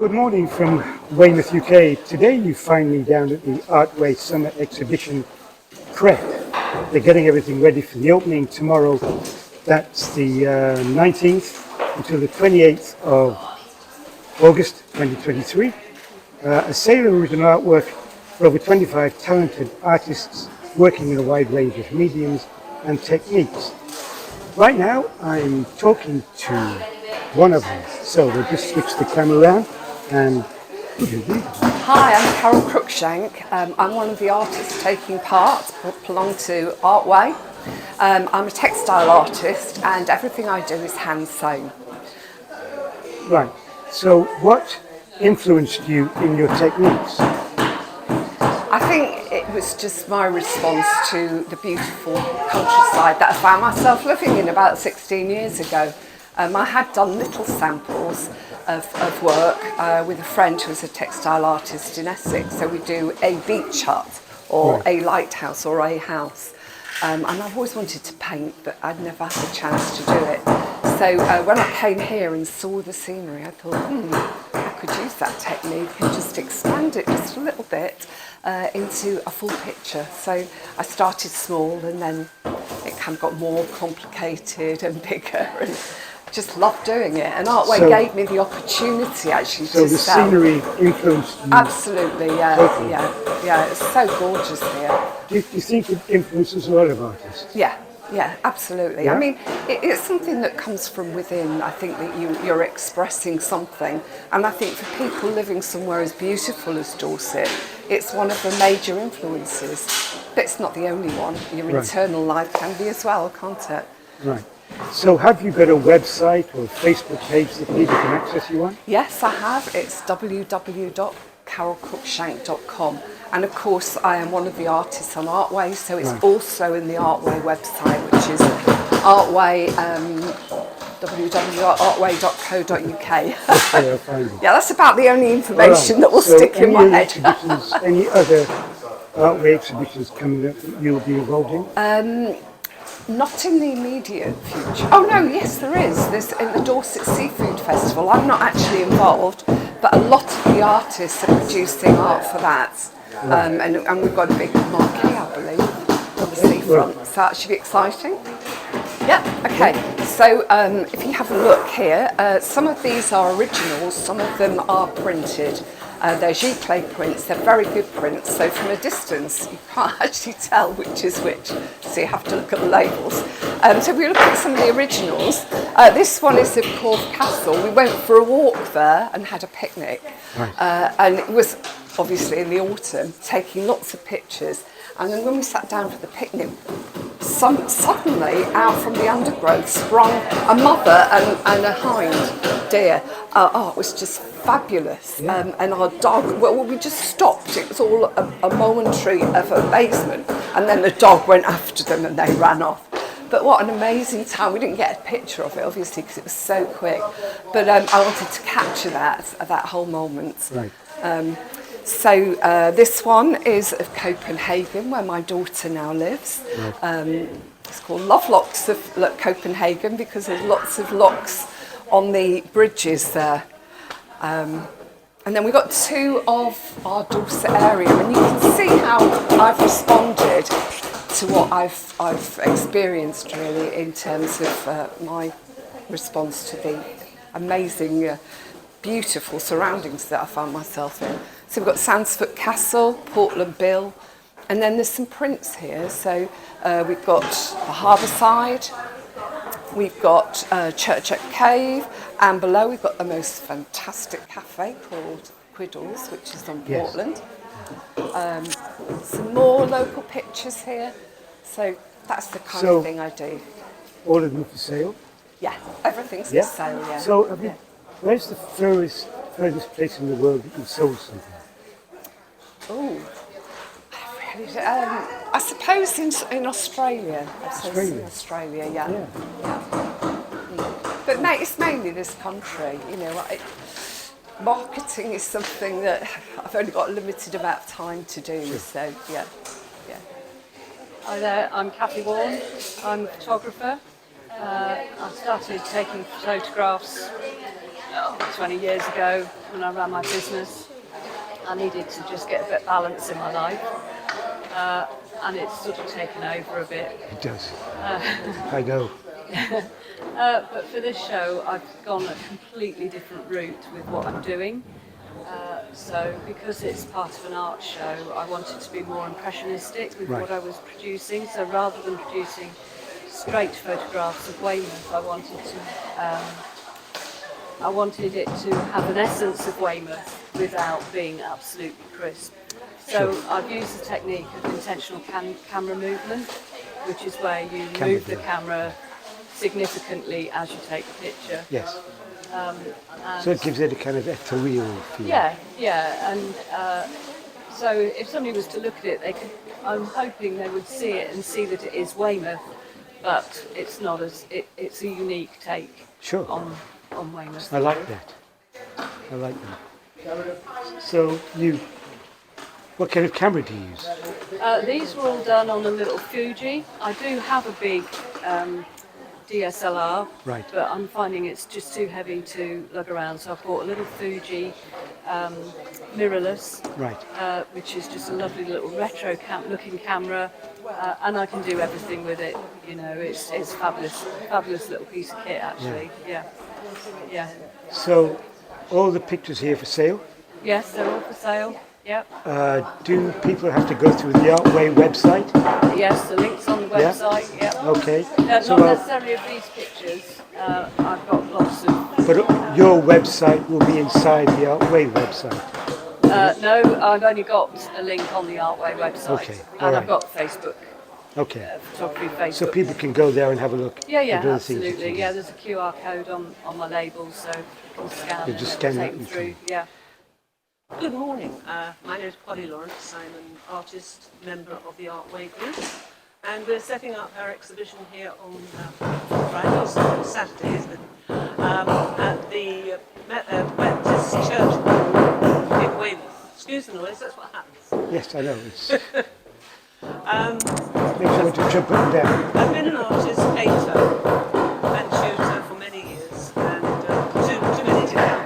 Good morning from Weymouth, UK. Today you find me down at the ArtWey Summer Exhibition prep. They're getting everything ready for the opening tomorrow. That's the 19th until the 28th of August 2023. A sale of original artwork for over 25 talented artists working in a wide range of mediums and techniques. Right now I'm talking to one of them, so we'll just switch the camera around and who do you think? Hi, I'm CRUCKSHANK. I'm one of the artists taking part, belong to ArtWey. I'm a textile artist and everything I do is hand sewn. Right, so what influenced you in your techniques? I think it was just my response to the beautiful countryside that I found myself living in about 16 years ago. I had done little samples of work with a friend who was a textile artist in Essex. So we do a beach hut or a lighthouse or a house. And I've always wanted to paint, but I'd never had the chance to do it. So when I came here and saw the scenery, I thought, I could use that technique and just expand it just a little bit into a full picture. So I started small and then it kind of got more complicated and bigger and just loved doing it. And ArtWey gave me the opportunity actually to sell. So the scenery influenced you? Absolutely, yeah, totally. Yeah, it's so gorgeous here. Do you think it influences a lot of artists? Yeah, absolutely. Yeah? I mean, it's something that comes from within. I think that you're expressing something. And I think for people living somewhere as beautiful as Dorset, it's one of the major influences. But it's not the only one. Your internal life can be as well, can't it? Right. So have you got a website or Facebook page that people can access you on? Yes, I have. It's www.carolcruckshank.com. And of course, I am one of the artists on ArtWey, so it's also in the ArtWey website, which is ArtWey, www.artwey.co.uk. Okay, I'll find it. Yeah, that's about the only information that will stick in my head. Any other ArtWey exhibitions coming up that you'll be involved in? Not in the immediate future. Oh no, yes there is. There's in the Dorset Seafood Festival. I'm not actually involved, but a lot of the artists are producing art for that. And we've got a big marquee, I believe, on the seafront. So that should be exciting. Yeah, okay. So if you have a look here, some of these are originals, some of them are printed. They're Zzipp prints, they're very good prints, so from a distance you can't actually tell which is which, so you have to look at the labels. So if we look at some of the originals, this one is of Corfe Castle. We went for a walk there and had a picnic, and it was obviously in the autumn, taking lots of pictures, and then when we sat down for the picnic, suddenly out from the undergrowth sprung a mother and a hind deer. It was just fabulous. And our dog, well, we just stopped. It was all a momentary of amazement. And then the dog went after them and they ran off. But what an amazing time. We didn't get a picture of it, obviously, because it was so quick. But I wanted to capture that whole moment. Right. So this one is of Copenhagen, where my daughter now lives. It's called Love Locks of Copenhagen because there's lots of locks on the bridges there. And then we've got two of our Dorset area, and you can see how I've responded to what I've experienced really in terms of my response to the amazing, beautiful surroundings that I found myself in. So we've got Sandsfoot Castle, Portland Bill, and then there's some prints here. So we've got the Harbour Side, we've got CRUCKSHANK Cave, and below we've got the most fantastic cafe called Quiddles, which is on Portland. Some more local pictures here. So that's the kind of thing I do. All of them for sale? Yeah, everything's for sale, yeah. So where's the furthest place in the world that you've sold something? Oh, I suppose in Australia. Australia, yeah. But it's mainly this country, you know. Marketing is something that I've only got a limited amount of time to do, so yeah. Hi there, I'm CATHY WARNE. I'm a photographer. I started taking photographs 20 years ago when I ran my business. I needed to just get a bit of balance in my life, and it's sort of taken over a bit. It does. I know. But for this show, I've gone a completely different route with what I'm doing. So because it's part of an art show, I wanted to be more impressionistic with what I was producing. So rather than producing straight photographs of Weymouth, I wanted it to have an essence of Weymouth without being absolutely crisp. So I've used the technique of intentional camera movement, which is where you move the camera significantly as you take the picture. Yes. So it gives it a kind of ethereal feel. Yeah, and so if somebody was to look at it, I'm hoping they would see it and see that it is Weymouth, but it's not it's a unique take on Weymouth. I like that. I like that. So what kind of camera do you use? These were all done on a little Fuji. I do have a big DSLR, but I'm finding it's just too heavy to lug around, so I bought a little Fuji mirrorless, which is just a lovely little retro looking camera, and I can do everything with it. You know, it's fabulous little piece of kit actually. Yeah. So all the pictures here for sale? Yes, they're all for sale. Yep. Do people have to go through the ArtWey website? Yes, the link's on the website. Yep. Okay. Not necessarily of these pictures. I've got lots of. But your website will be inside the ArtWey website. No, I've only got a link on the ArtWey website. Okay. And I've got Facebook. Okay. Photography Facebook. So people can go there and have a look. Yeah, absolutely. Yeah, there's a QR code on my labels, so you can scan. You just scan take that through. Yeah. Good morning. My name is PODI Lawrence. I'm an artist member of the ArtWey group, and we're setting up our exhibition here on Friday or Saturday, isn't it? At the Baptist Church in Weymouth. Excuse the noise, that's what happens. Yes, I know. It's makes you want to jump up and down. I've been an artist, painter, and tutor for many years, and too many to count.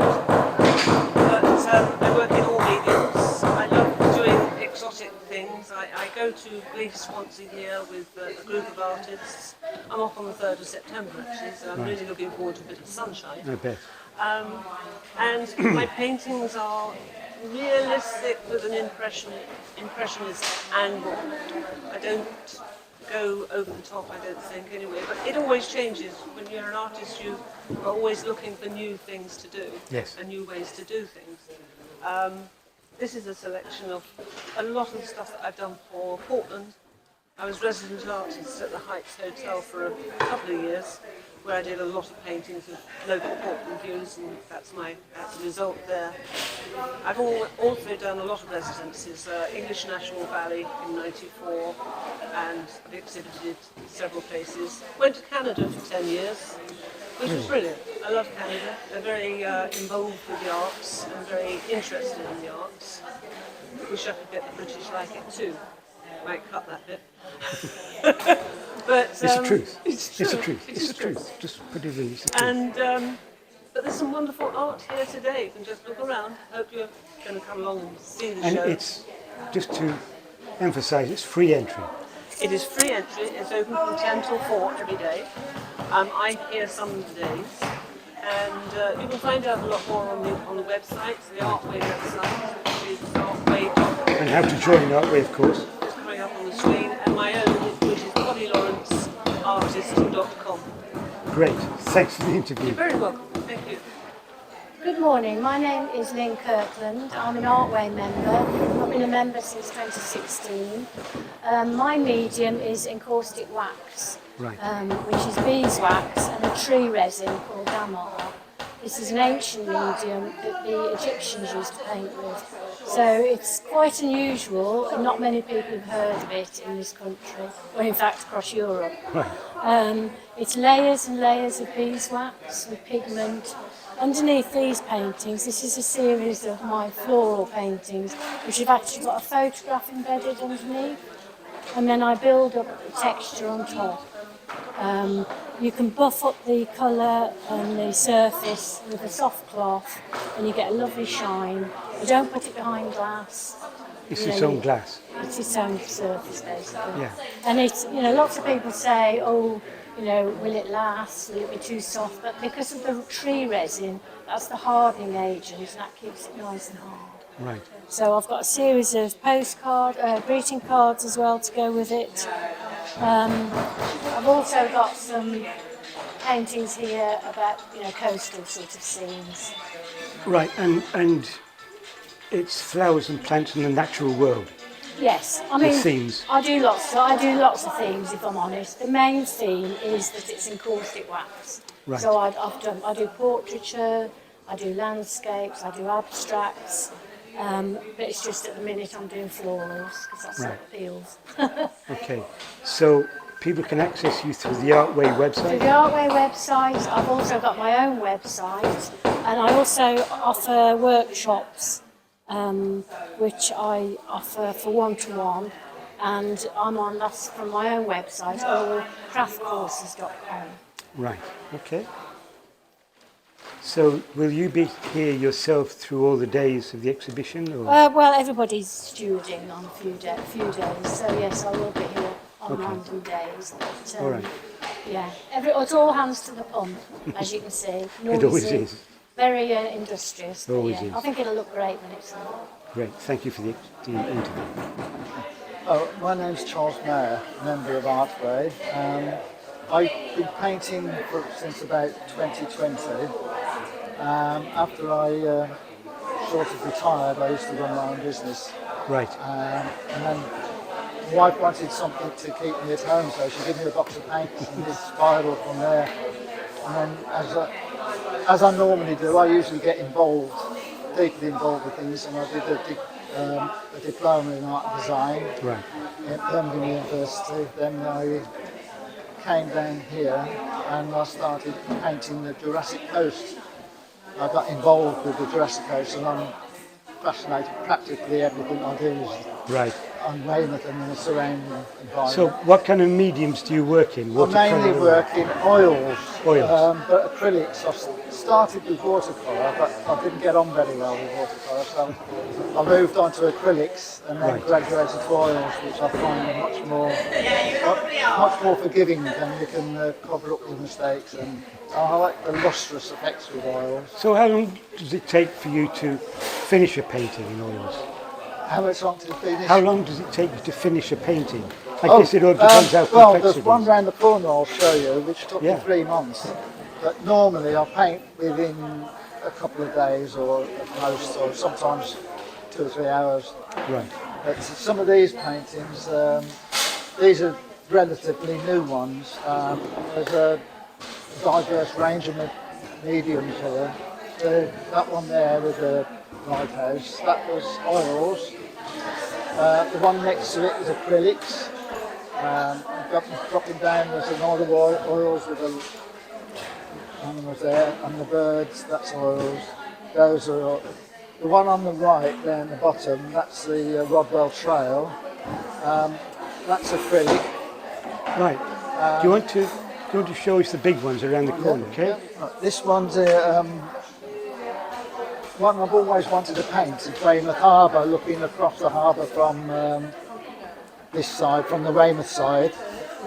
I work in all mediums. I love doing exotic things. I go to Greece once a year with a group of artists. I'm off on the 3rd of September actually, so I'm really looking forward to a bit of sunshine. I bet. And my paintings are realistic with an impressionist angle. I don't go over the top, I don't think, anyway, but it always changes. When you're an artist, you are always looking for new things to do, and new ways to do things. This is a selection of a lot of stuff that I've done for Portland. I was resident artist at the Heights Hotel for a couple of years, where I did a lot of paintings of local Portland views, and that's the result there. I've also done a lot of residencies, English National Ballet in '94, and I've exhibited several places. Went to Canada for 10 years, which was brilliant. I love Canada. They're very involved with the arts and very interested in the arts. Wish I could get the British like it too. Might cut that bit. But it's the truth. It's true. It's the truth. It's the truth. Just put it in. It's the truth. And but there's some wonderful art here today. You can just look around. Hope you're going to come along and see the show. And it's just to emphasise, it's free entry. It is free entry. It's open from 10 till 4 every day. I'm here some of the days, and you can find out a lot more on the website, the ArtWey website, which is artwey.com. And how to join ArtWey, of course. It's coming up on the screen, and my own, which is PodiLawrenceArtist.com. Great. Thanks for the interview. You're very welcome. Thank you. Good morning, my name is Lynn Kirkland. I'm an ArtWey member. I've been a member since 2016. My medium is encaustic wax, which is beeswax and a tree resin called damar. This is an ancient medium that the Egyptians used to paint with. So it's quite unusual, and not many people have heard of it in this country, or in fact across Europe. It's layers and layers of beeswax with pigment. Underneath these paintings, this is a series of my floral paintings, which have actually got a photograph embedded underneath, and then I build up the texture on top. you can buff up the colour and the surface with a soft cloth, and you get a lovely shine. You don't put it behind glass. It's its own glass. It's its own surface, basically. Yeah. And it's, lots of people say, oh, will it last? Will it be too soft? But because of the tree resin, that's the hardening agent, and that keeps it nice and hard. Right. So I've got a series of greeting cards as well to go with it. I've also got some paintings here about, coastal sort of scenes. Right, and it's flowers and plants in the natural world. Yes, themes. I do lots of themes, if I'm honest. The main theme is that it's in caustic wax. Right. So I do portraiture, I do landscapes, I do abstracts. But it's just at the minute I'm doing florals because that's what appeals. Okay, so people can access you through the ArtWey website? Through the ArtWey website. I've also got my own website, and I also offer workshops, which I offer for one-to-one, and that's from my own website, or craftcourses.com. Right, okay. So will you be here yourself through all the days of the exhibition? Or? Well, everybody's stewarding on a few days, so yes, I will be here on random days. But, all right. Yeah, it's all hands to the pump, as you can see. It always is. Very industrious. Always is. I think it'll look great when it's on. Great, thank you for the interview. Oh, my name's Charles Maher, member of ArtWey. I've been painting since about 2020. After I sort of retired, I used to run my own business. Right. And then my wife wanted something to keep me at home, so she gave me a box of paints and it spiraled from there. And then, as I normally do, I usually get deeply involved with things, and I did a diploma in art and design at Birmingham University. Then I came down here and I started painting the Jurassic Coast. I got involved with the Jurassic Coast, and I'm fascinated. Practically everything I do is on Weymouth and the surrounding environment. So what kind of mediums do you work in? I mainly work in oils. But acrylics. I started with watercolour, but I didn't get on very well with watercolour, so I moved on to acrylics and then graduated to oils, which I find are much more forgiving, and you can cover up your mistakes. And I like the lustrous effects with oils. So how long does it take for you to finish a painting in oils? How much long to finish? How long does it take you to finish a painting? I guess it all depends how complex well, there's it one is. round the corner I'll show you, which took me 3 months. But normally I'll paint within a couple of days, or at most, or sometimes 2 or 3 hours. Right. But some of these paintings, these are relatively new ones. There's a diverse range of mediums here. That one there with the lighthouse, that was oils. The one next to it is acrylics. Dropping down, there's another oils with the animals there, and the birds, that's oils. Those are the one on the right there in the bottom, that's the Rodwell Trail. That's acrylic. Right. Do you want to show us the big ones around the corner, okay? This one's one I've always wanted to paint in Weymouth Harbour, looking across the harbour from this side, from the Weymouth side,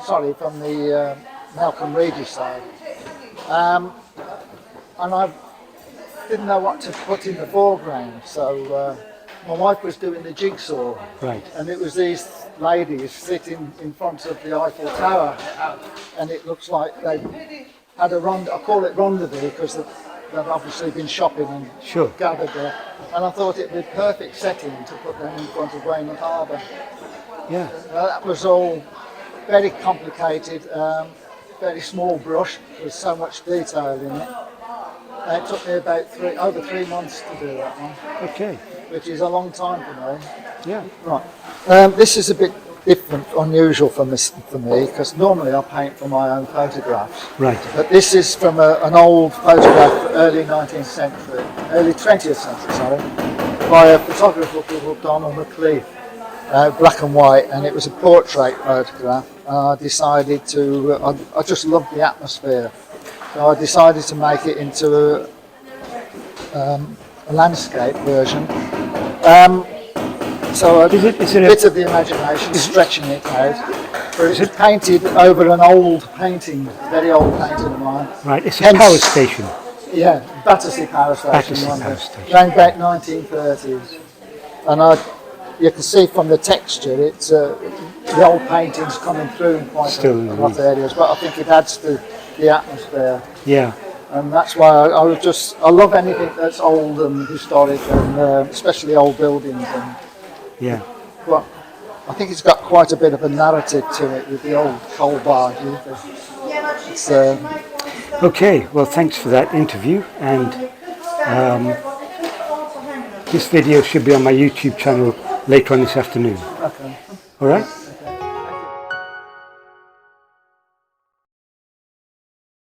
from the Malcolm Reedy side. And I didn't know what to put in the foreground, so my wife was doing the jigsaw. Right. And it was these ladies sitting in front of the Eiffel Tower, and it looks like they had a I call it rendezvous because they've obviously been shopping and gathered there. And I thought it'd be a perfect setting to put them in front of Weymouth Harbour. Yeah. That was all very complicated, very small brush with so much detail in it. It took me about over 3 months to do that one. Okay. Which is a long time for me. Yeah. Right. This is a bit different, unusual for me, because normally I paint for my own photographs. Right. But this is from an old photograph, early 19th century, early 20th century, sorry, by a photographer called Donald McLeaf. black and white, and it was a portrait photograph. I decided to, I just loved the atmosphere, so I decided to make it into a landscape version. So a bit of the imagination, stretching it out. But it's painted over an old painting, very old painting of mine. Right, it's a power station. Yeah, Battersea Power Station. Battersea Power Station. Around about 1930s. And you can see from the texture, it's the old paintings coming through in quite a lot of areas, but I think it adds to the atmosphere. Yeah. And that's why I love anything that's old and historic, and especially old buildings. And, yeah. Well, I think it's got quite a bit of a narrative to it with the old coal barges. It's, okay, well, thanks for that interview, and this video should be on my YouTube channel later on this afternoon. okay. All right?